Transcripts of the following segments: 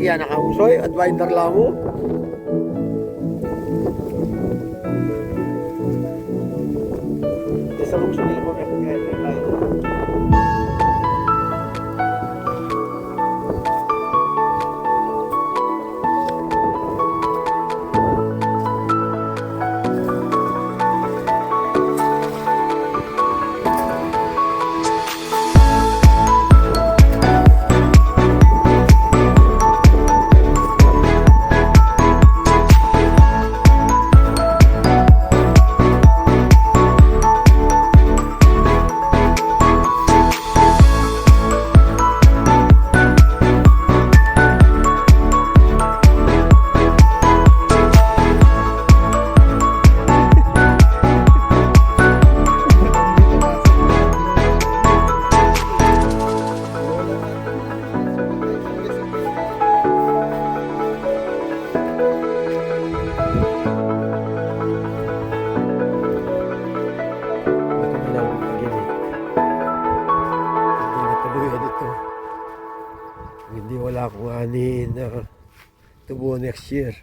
yan, nakamusoy, adwinder lang mo. Sa lungsod din mo, hindi wala akong ani na tubo next year.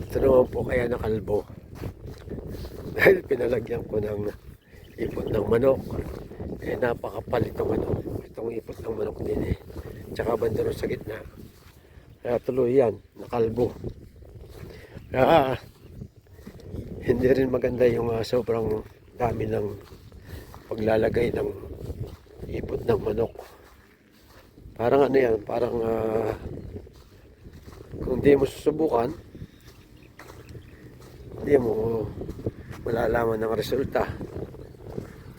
Ito naman po kaya nakalbo dahil pinalagyan ko ng ipot ng manok. Napakapal itong ipot ng manok din tsaka bandero sa gitna, kaya tuloy yan nakalbo. Kaya hindi rin maganda yung sobrang dami ng paglalagay ng ipot ng manok. Parang ano yan, parang kung di mo susubukan, hindi mo malalaman ng resulta.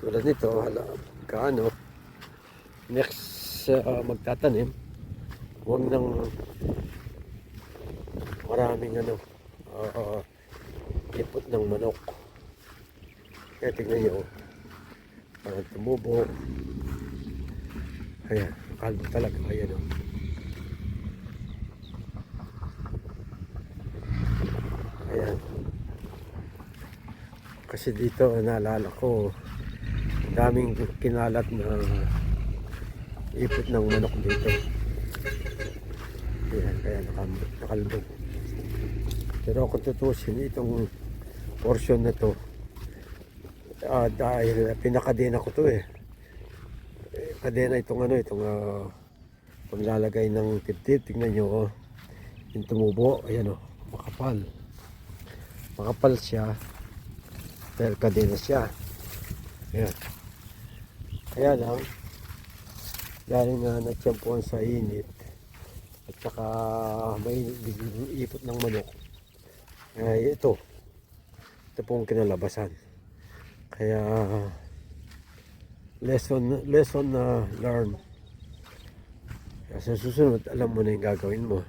Tulad nito, kaano next magtatanim, huwag nang maraming ipot ng manok. Kaya tignan nyo, parang tumubo. Ayan, kalbo talaga. Ayan o. Ayan. Kasi dito naalala ko, daming kinalat na ipot ng manok dito. Ayan, kaya nakalbog. Pero kung tutusin itong portion na to, dahil pinakadena ko to kadena itong itong paglalagay ng tip-tip. Tingnan nyo yung tumubo. Ayan makapal siya dahil kadena siya. Ayan. Kaya lang dahil nga nagtiyempuan sa init at saka may ipot ng manok, ito pong kinalabasan. Kaya lesson na learn. Sa susunod alam mo na yung gagawin mo.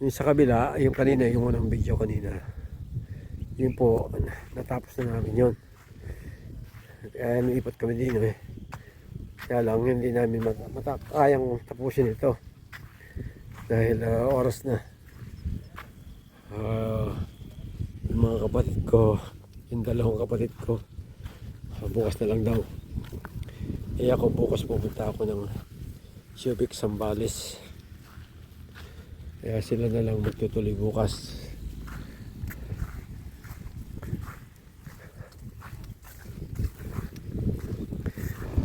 Yung sa kabila, yung kanina, yung unang video kanina, yun po, natapos na namin yun. Kaya ipot kami din kaya lang hindi namin kayang tapusin ito dahil oras na. Yung mga kapatid ko, yung dalawang kapatid ko, bukas na lang daw. Ako bukas pupunta ako ng Subic, Zambales. Kaya sila na lang magtutuloy bukas.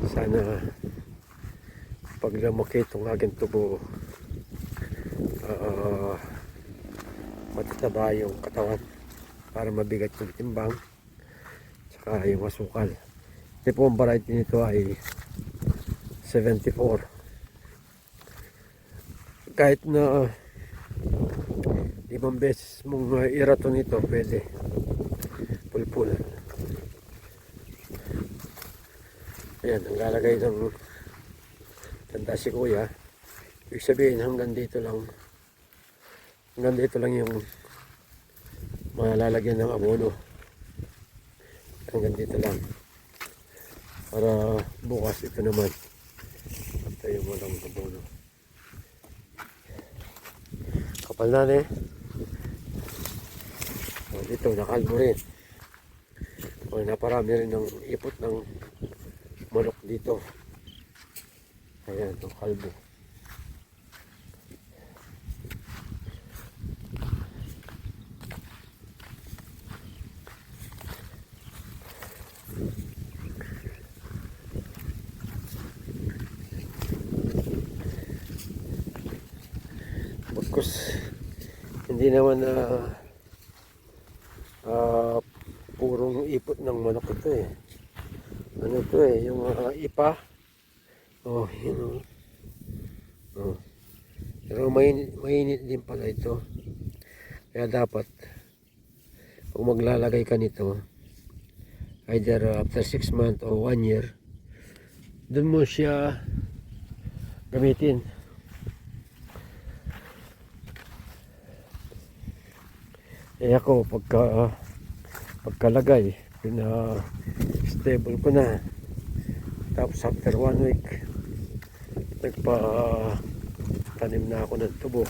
Sana pag lumaki itong aking tubo, matataba yung katawan para mabigat yung timbang saka yung asukal. Ito po ang variety nito ay 74. Kahit na ibang beses mong iraton nito, pwede pulpul. Ayan, ang lalagay ng tanda si kuya. Ibig sabihin hanggang dito lang yung malalagyan ng abono. Hanggang dito lang. Para bukas ito naman. At tayo walang abono. Kapal na eh. O, dito nakalbo rin. O, naparami rin ng ipot ng manok dito. Ayan, itong kalbo. Pagkus, hindi naman purong ipot ng manok ito eh. Ano ito eh, yung ipa. Oh, yun oh. Pero mainit din pala ito. Kaya dapat, kung maglalagay ka nito, either after 6 months o 1 year, dun mo siya gamitin. Eh ako, pagkalagay, stable ko na. Tapos after 1 week, tanim na ako ng tubo.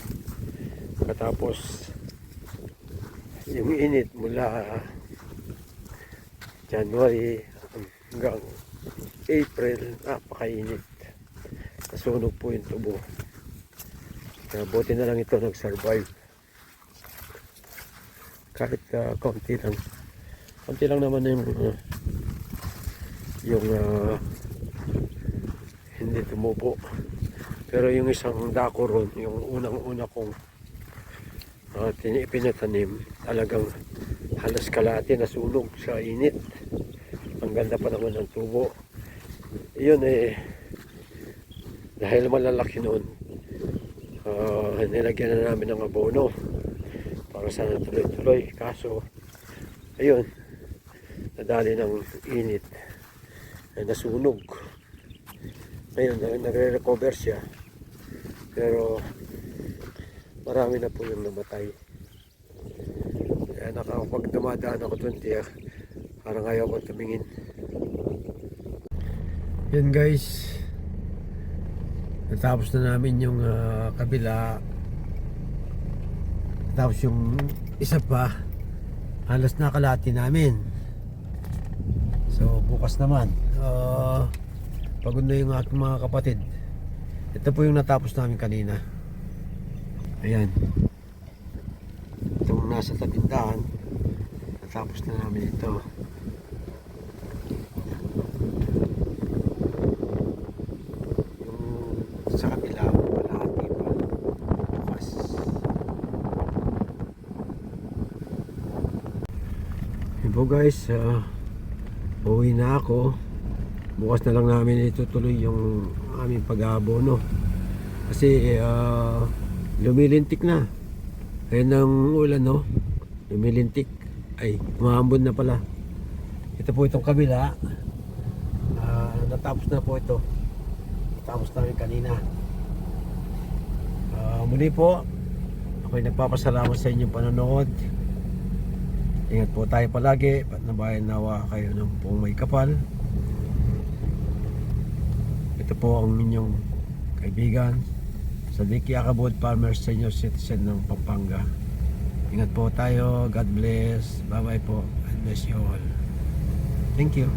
Katapos, yung init mula January hanggang April, napakainit. Nasunog po yung tubo. Kaya buti na lang ito nag-survive. Kahit konti lang. Konti lang naman yung hindi tumubo. Pero yung isang dako ron, yung unang-una kong pinatanim, talagang halos kalahati nasunog sa init. Ang ganda pa naman ng tubo. Yun eh, dahil malalaki noon, nilagyan na namin ng abono para sana tuloy-tuloy. Kaso, ayun, nadali ng init ay nasunog. Ngayon, nagre-recover siya. Pero, marami na po yung namatay. Kaya pag dumadaan ako doon, parang ayaw ko tumingin. Yan guys, natapos na namin yung kabila. Tapos yung isa pa, halos nakalati namin. So bukas naman, pagod na yung aking mga kapatid. Ito po yung natapos namin kanina. Ayan, itong nasa tabindahan, natapos na namin ito. Yung sa kabila, palahati pa bukas. Ito guys, uwi na ako. Bukas na lang namin itutuloy yung aming pag-aabono. Kasi lumilintik na. Ayan ang ulan, no? Lumilintik. Ay, umahambon na pala. Ito po itong kabila. Natapos na po ito. Natapos namin kanina. Muli po, ako'y nagpapasalamat sa inyong panonood. Ingat po tayo palagi. Patnabayan nawa kayo ng pong may kapal. Ito po ang inyong kaibigan sa Vicky Acabod Farmer Senior Citizen ng Pampanga. Ingat po tayo. God bless. Bye bye po. God bless you all. Thank you.